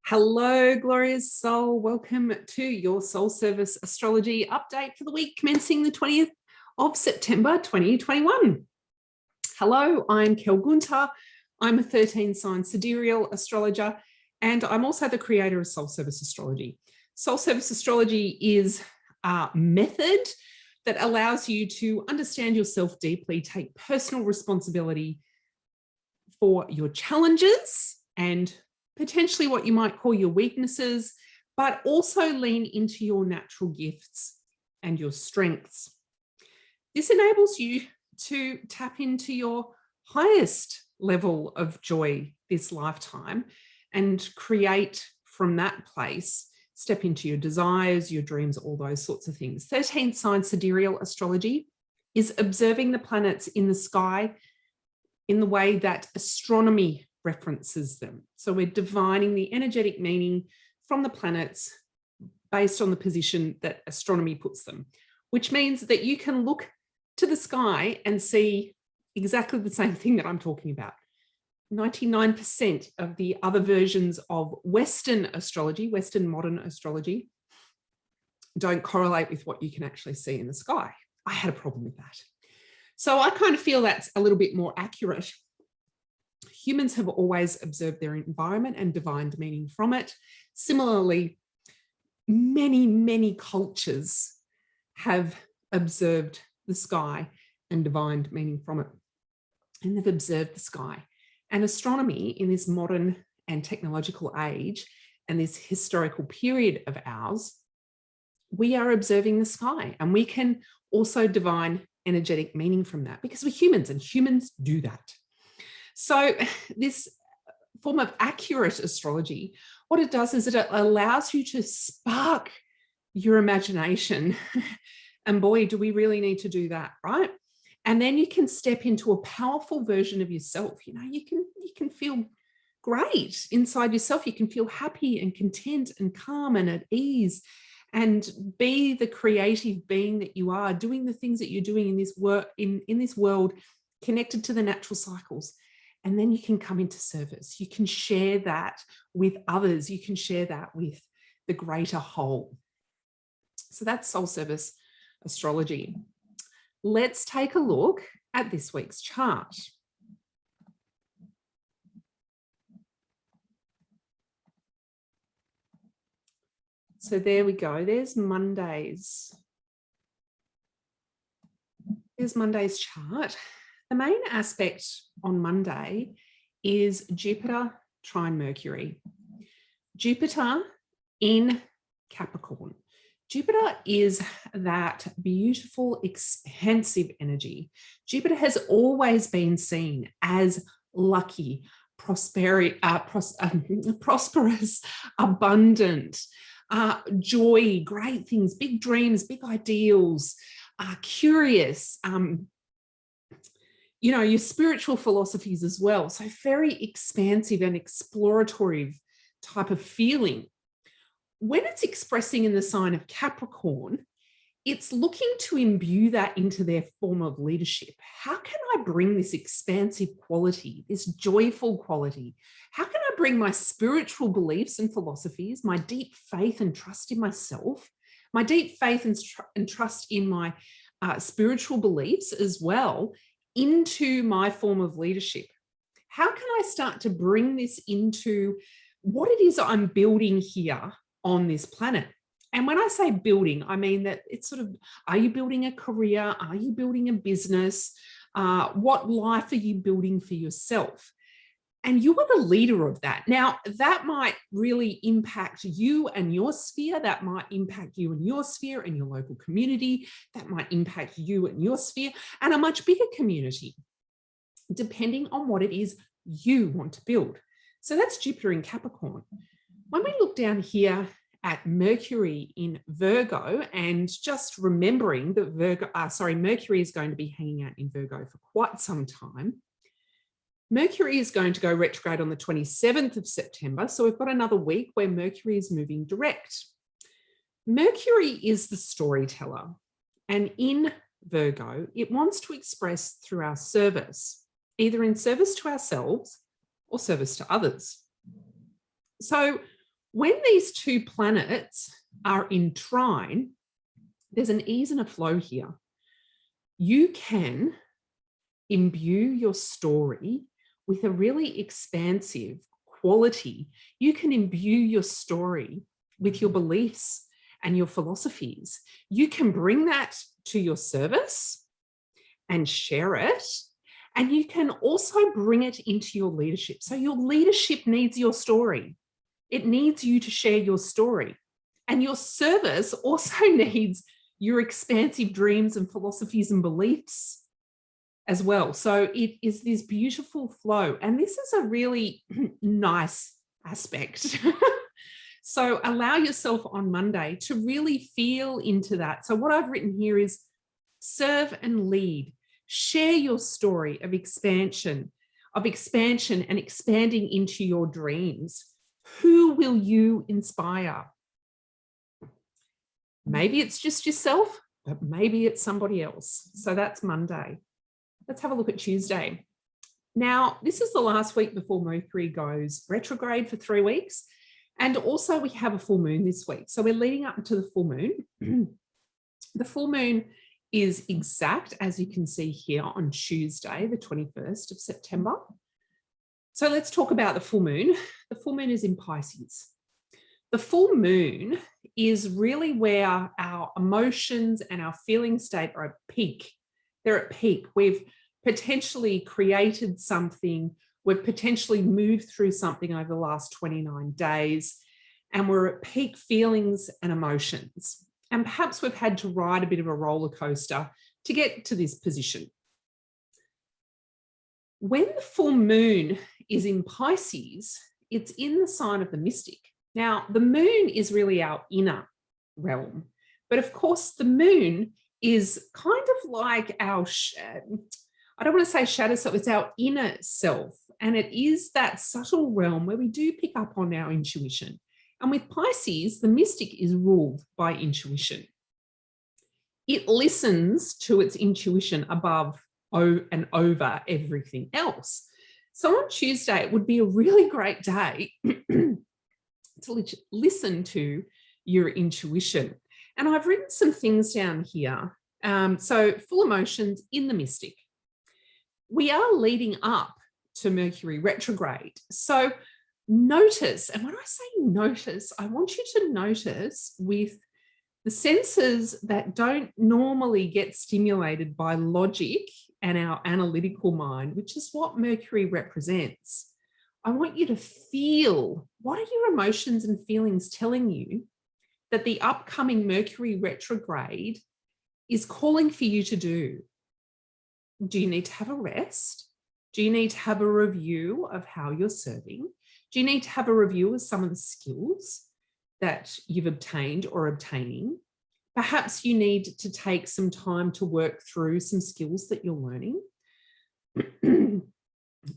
Hello, glorious soul. Welcome to your Soul Service Astrology update for the week commencing the 20th of September 2021. Hello, I'm Kelx. I'm a 13-sign sidereal astrologer, and I'm also the creator of Soul Service Astrology. Soul Service Astrology is a method that allows you to understand yourself deeply, take personal responsibility for your challenges and potentially what you might call your weaknesses, but also lean into your natural gifts and your strengths. This enables you to tap into your highest level of joy this lifetime and create from that place, step into your desires, your dreams, all those sorts of things. 13th sign sidereal astrology is observing the planets in the sky in the way that astronomy references them. So we're divining the energetic meaning from the planets based on the position that astronomy puts them, which means that you can look to the sky and see exactly the same thing that I'm talking about. 99% of the other versions of Western astrology, Western modern astrology, don't correlate with what you can actually see in the sky. I had a problem with that. So I kind of feel that's a little bit more accurate. Humans have always observed their environment and divined meaning from it. Similarly, many cultures have observed the sky and divined meaning from it. And they've observed the sky. And astronomy in this modern and technological age and this historical period of ours, we are observing the sky, and we can also divine energetic meaning from that because we're humans and humans do that. So this form of accurate astrology, what it does is it allows you to spark your imagination. And boy, do we really need to do that, right? And then you can step into a powerful version of yourself. You know, you can feel great inside yourself. You can feel happy and content and calm and at ease and be the creative being that you are, doing the things that you're doing in this work, in this world, connected to the natural cycles. And then you can come into service. You can share that with others. You can share that with the greater whole. So that's Soul Service Astrology. Let's take a look at this week's chart. So there we go. There's Monday's chart. The main aspect on Monday is Jupiter trine Mercury. Jupiter in Capricorn. Jupiter is that beautiful, expansive energy. Jupiter has always been seen as lucky, prosperous, abundant, joy, great things, big dreams, big ideals, curious, you know, your spiritual philosophies as well. So very expansive and explorative type of feeling. When it's expressing in the sign of Capricorn, it's looking to imbue that into their form of leadership. How can I bring this expansive quality, this joyful quality? How can I bring my spiritual beliefs and philosophies, my deep faith and trust in myself, my deep faith and trust in my spiritual beliefs as well, into my form of leadership? How can I start to bring this into what it is I'm building here on this planet? And when I say building, I mean that it's sort of, are you building a career? Are you building a business? What life are you building for yourself? And you are the leader of that. Now, that might really impact you and your sphere. That might impact you and your sphere and your local community. That might impact you and your sphere and a much bigger community, depending on what it is you want to build. So that's Jupiter in Capricorn. When we look down here at Mercury in Virgo, and just remembering that Mercury is going to be hanging out in Virgo for quite some time. Mercury is going to go retrograde on the 27th of September. So we've got another week where Mercury is moving direct. Mercury is the storyteller. And in Virgo, it wants to express through our service, either in service to ourselves or service to others. So When these two planets are in trine, there's an ease and a flow here. You can imbue your story with a really expansive quality. You can imbue your story with your beliefs and your philosophies. You can bring that to your service and share it. And you can also bring it into your leadership. So your leadership needs your story. It needs you to share your story. And your service also needs your expansive dreams and philosophies and beliefs as well. So it is this beautiful flow. And this is a really nice aspect. So allow yourself on Monday to really feel into that. So what I've written here is serve and lead. Share your story of expansion and expanding into your dreams. Who will you inspire? Maybe it's just yourself, but maybe it's somebody else. So that's Monday. Let's have a look at Tuesday. Now, this is the last week before Mercury goes retrograde for 3 weeks. And also we have a full moon this week. So we're leading up to the full moon. The full moon is exact, as you can see here, on Tuesday, the 21st of September. So let's talk about the full moon. The full moon is in Pisces. The full moon is really where our emotions and our feeling state are at peak. They're at peak. We've potentially created something. We've potentially moved through something over the last 29 days, and we're at peak feelings and emotions. And perhaps we've had to ride a bit of a roller coaster to get to this position. When the full moon is in Pisces, it's in the sign of the mystic. Now, the moon is really our inner realm, but of course the moon is kind of like our, I don't want to say shadow self, it's our inner self. And it is that subtle realm where we do pick up on our intuition. And with Pisces, the mystic is ruled by intuition. It listens to its intuition above and over everything else. So on Tuesday, it would be a really great day to listen to your intuition. And I've written some things down here. So full emotions in the mystic. We are leading up to Mercury retrograde. So notice, and when I say notice, I want you to notice with the senses that don't normally get stimulated by logic and our analytical mind, which is what Mercury represents. I want you to feel, what are your emotions and feelings telling you that the upcoming Mercury retrograde is calling for you to do? Do you need to have a rest? Do you need to have a review of how you're serving? Do you need to have a review of some of the skills that you've obtained or obtaining? Perhaps you need to take some time to work through some skills that you're learning.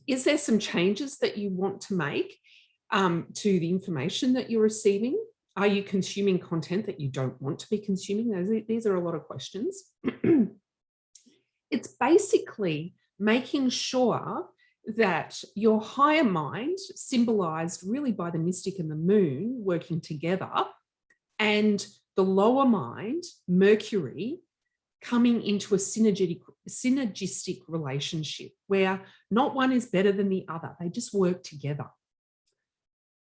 Is there some changes that you want to make to the information that you're receiving? Are you consuming content that you don't want to be consuming? These are a lot of questions. It's basically making sure that your higher mind, symbolized really by the mystic and the moon working together, and the lower mind, Mercury, coming into a synergistic relationship where not one is better than the other. They just work together.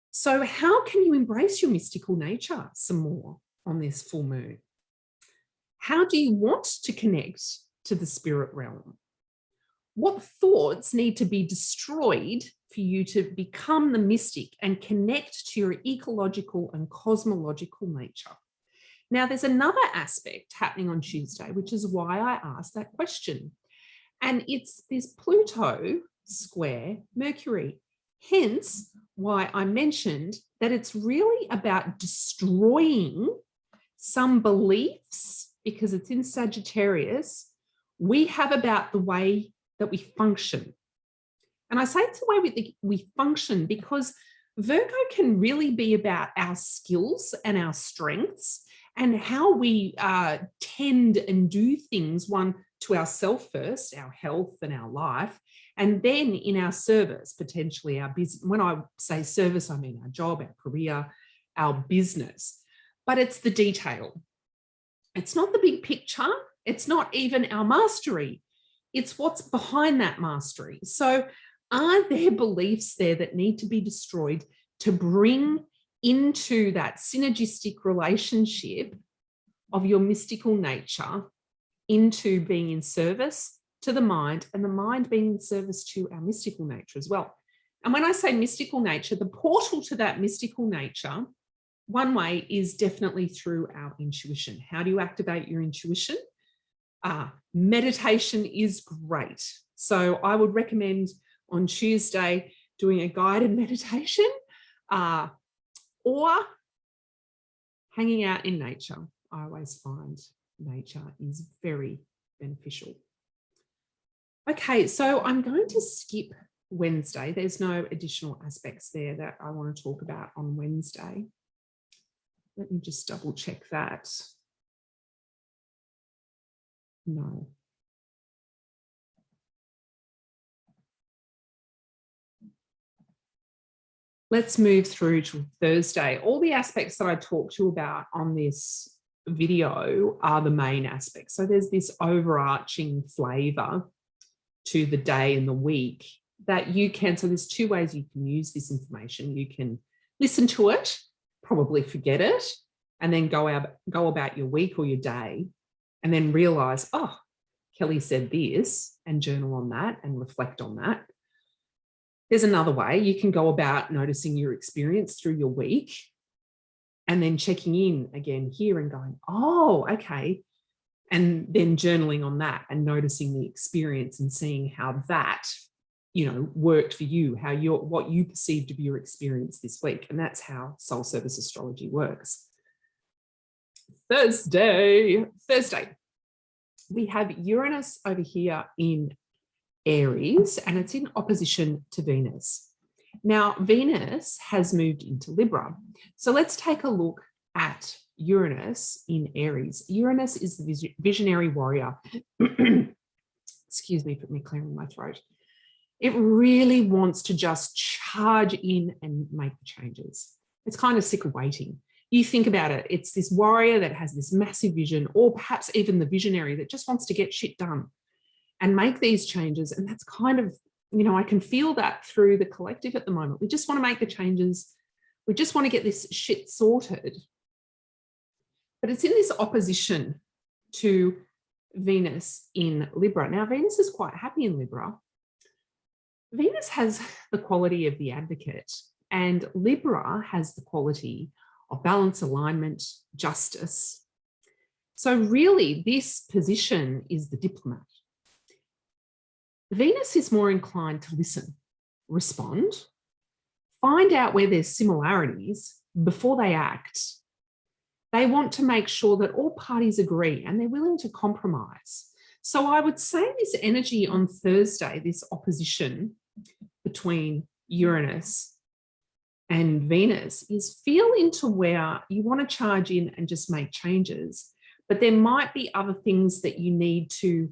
So how can you embrace your mystical nature some more on this full moon? How do you want to connect to the spirit realm? What thoughts need to be destroyed for you to become the mystic and connect to your ecological and cosmological nature? Now, there's another aspect happening on Tuesday, which is why I asked that question. And it's this Pluto square Mercury. Hence why I mentioned that it's really about destroying some beliefs, because it's in Sagittarius, we have about the way that we function. And I say it's the way we function because Virgo can really be about our skills and our strengths and how we tend and do things, one, to ourselves first, our health and our life, and then in our service, potentially our business. When I say service, I mean our job, our career, our business, but it's the detail. It's not the big picture. It's not even our mastery. It's what's behind that mastery. So are there beliefs there that need to be destroyed to bring into that synergistic relationship of your mystical nature into being in service to the mind, and the mind being in service to our mystical nature as well? And when I say mystical nature, the portal to that mystical nature, one way is definitely through our intuition. How do you activate your intuition? Meditation is great. So I would recommend on Tuesday doing a guided meditation or hanging out in nature. I always find nature is very beneficial. Okay, so I'm going to skip Wednesday. There's no additional aspects there that I want to talk about on Wednesday. Let me just double check that. No. Let's move through to Thursday. All the aspects that I talked to you about on this video are the main aspects. So there's this overarching flavor to the day and the week that you can, so there's two ways you can use this information. You can listen to it, probably forget it, and then go about your week or your day, and then realize, oh, Kelly said this, and journal on that and reflect on that. There's another way. You can go about noticing your experience through your week and then checking in again here and going, oh, okay. And then journaling on that and noticing the experience and seeing how that, worked for you, what you perceived of your experience this week. And that's how soul service astrology works. Thursday, we have Uranus over here in Aries, and it's in opposition to Venus. Now, Venus has moved into Libra. So let's take a look at Uranus in Aries. Uranus is the visionary warrior. Excuse me for me clearing my throat. It really wants to just charge in and make the changes. It's kind of sick of waiting. You think about it, it's this warrior that has this massive vision, or perhaps even the visionary that just wants to get shit done and make these changes. And that's kind of, I can feel that through the collective at the moment. We just want to make the changes. We just want to get this shit sorted. But it's in this opposition to Venus in Libra. Now, Venus is quite happy in Libra. Venus has the quality of the advocate, and Libra has the quality of balance, alignment, justice. So really, this position is the diplomat. Venus is more inclined to listen, respond, find out where there's similarities before they act. They want to make sure that all parties agree and they're willing to compromise. So I would say this energy on Thursday, this opposition between Uranus and Venus, is feel into where you want to charge in and just make changes, but there might be other things that you need to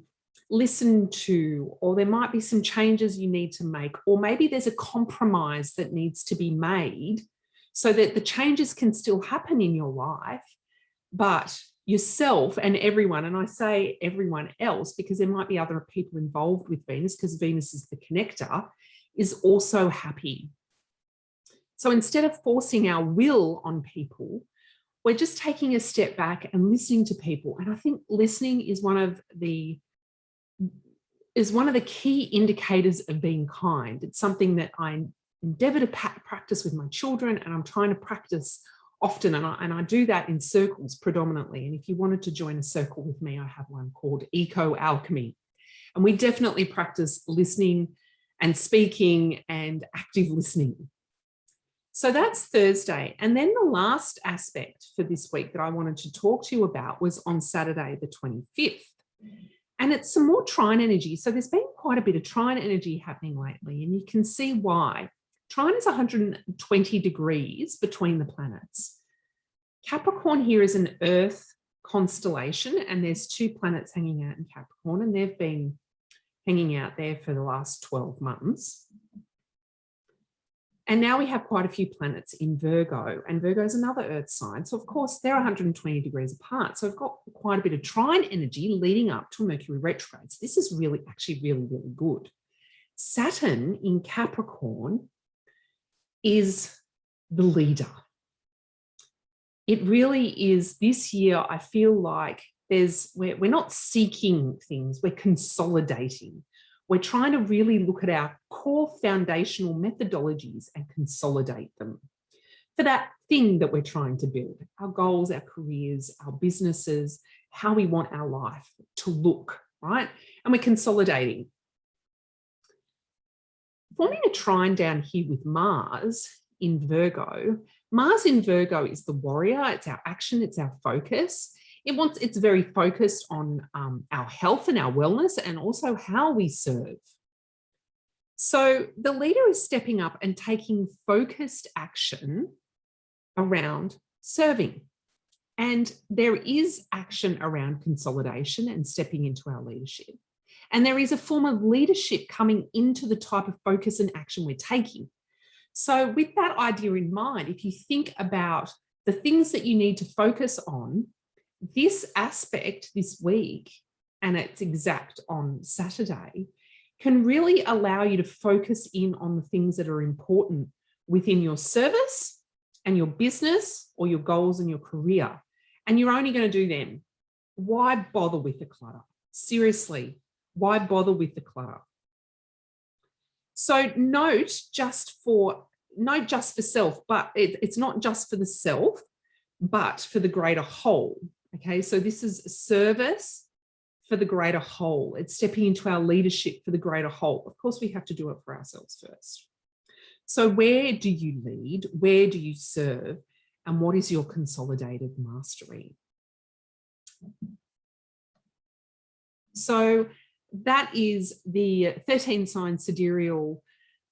listen to, or there might be some changes you need to make, or maybe there's a compromise that needs to be made so that the changes can still happen in your life, but yourself and everyone, and I say everyone else because there might be other people involved with Venus, because Venus is the connector, is also happy. So instead of forcing our will on people, we're just taking a step back and listening to people. And I think listening is one of the key indicators of being kind. It's something that I endeavor to practice with my children, and I'm trying to practice often, and I do that in circles predominantly. And if you wanted to join a circle with me, I have one called Eco Alchemy, and we definitely practice listening and speaking and active listening. So that's Thursday. And then the last aspect for this week that I wanted to talk to you about was on Saturday, the 25th. And it's some more trine energy. So there's been quite a bit of trine energy happening lately, and you can see why. Trine is 120 degrees between the planets. Capricorn here is an Earth constellation, and there's 2 planets hanging out in Capricorn, and they've been hanging out there for the last 12 months. And now we have quite a few planets in Virgo, and Virgo is another earth sign. So of course they're 120 degrees apart. So I've got quite a bit of trine energy leading up to Mercury retrograde. So this is actually really good. Saturn in Capricorn is the leader. It really is this year. I feel like we're not seeking things, we're consolidating. We're trying to really look at our core foundational methodologies and consolidate them for that thing that we're trying to build, our goals, our careers, our businesses, how we want our life to look, right? And we're consolidating. Forming a trine down here with Mars in Virgo. Mars in Virgo is the warrior. It's our action, it's our focus. It's very focused on our health and our wellness, and also how we serve. So the leader is stepping up and taking focused action around serving. And there is action around consolidation and stepping into our leadership. And there is a form of leadership coming into the type of focus and action we're taking. So with that idea in mind, if you think about the things that you need to focus on, this aspect this week, and it's exact on Saturday, can really allow you to focus in on the things that are important within your service and your business or your goals and your career. And you're only going to do them. Why bother with the clutter? Seriously, why bother with the clutter? So note just for self, but it's not just for the self, but for the greater whole. Okay, so this is service for the greater whole. It's stepping into our leadership for the greater whole. Of course, we have to do it for ourselves first. So where do you lead? Where do you serve? And what is your consolidated mastery? So that is the 13 sign sidereal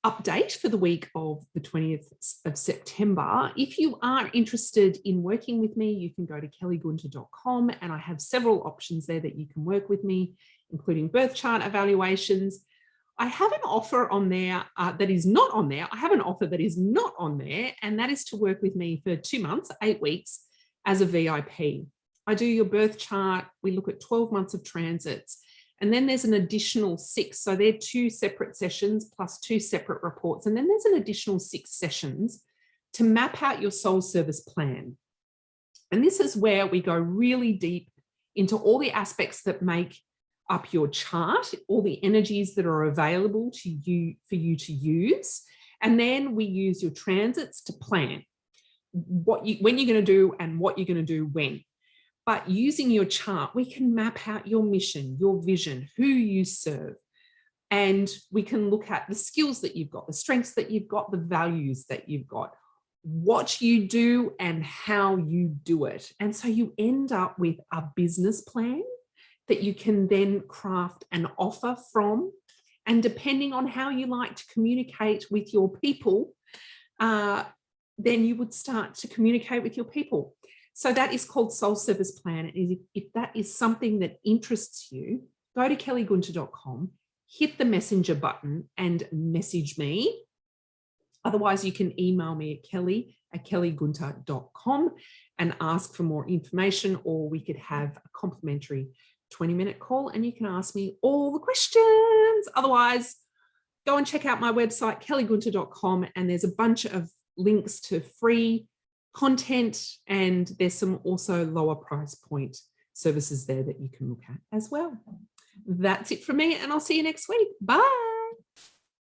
update for the week of the 20th of September. If you are interested in working with me, you can go to kellygunter.com, and I have several options there that you can work with me, including birth chart evaluations. I have an offer on there that is not on there. I have an offer that is not on there, and that is to work with me for 2 months, 8 weeks as a VIP. I do your birth chart. We look at 12 months of transits. And then there's an additional 6. So they're 2 separate sessions plus 2 separate reports. And then there's an additional 6 sessions to map out your soul service plan. And this is where we go really deep into all the aspects that make up your chart, all the energies that are available to you for you to use. And then we use your transits to plan when you're going to do and what you're going to do when. But using your chart, we can map out your mission, your vision, who you serve. And we can look at the skills that you've got, the strengths that you've got, the values that you've got, what you do and how you do it. And so you end up with a business plan that you can then craft an offer from. And depending on how you like to communicate with your people, then you would start to communicate with your people. So that is called Soul Service Plan. If that is something that interests you, go to kellygunter.com, hit the messenger button and message me. Otherwise, you can email me at kelly@kellygunter.com and ask for more information, or we could have a complimentary 20-minute call and you can ask me all the questions. Otherwise, go and check out my website, kellygunter.com, and there's a bunch of links to free content, and there's some also lower price point services there that you can look at as well. That's it from me, and I'll see you next week. Bye.